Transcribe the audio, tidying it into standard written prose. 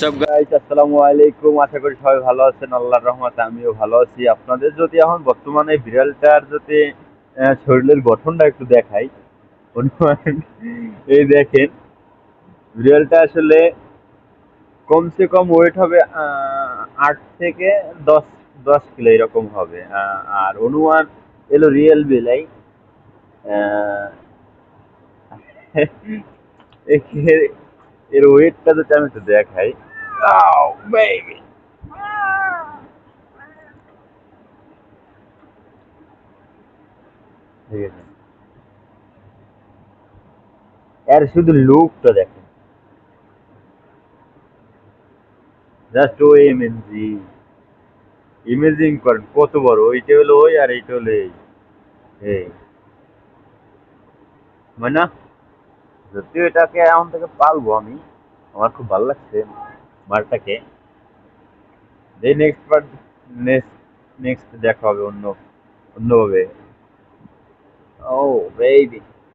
WhatsApp guys, আসসালামু আলাইকুম। আশা করি সবাই ভালো আছেন। আল্লাহর রহমতে আমিও ভালো আছি। আপনাদের যদি এখন বর্তমানে বিড়ালটার যদি শরীরের গঠনটা একটু দেখাই, অনুমান এই দেখেন, বিড়ালটা আসলে কমসে কম ওয়েট হবে 8 থেকে 10 কিলো এরকম হবে। আর অনুমান এলো রিয়েল বেলাই। আহ, এর এর ওয়েটটা যদি আমি একটু দেখাই। Oh, baby. ঠিক আছে, এর শুধু লুকটা দেখেন, জাস্ট ও এমএনজি ইমেজিং করেন কত বড়। ওইটা হলো ওই, আর এইটা হলো এই এই মানে না, সত্যি এটাকে এখন থেকে পালবো আমি। আমার খুব ভালো লাগছে মালটাকে। যে নেক্সট বার, নেক্সট নেক্সট দেখা হবে অন্যভাবে। ও বেবি।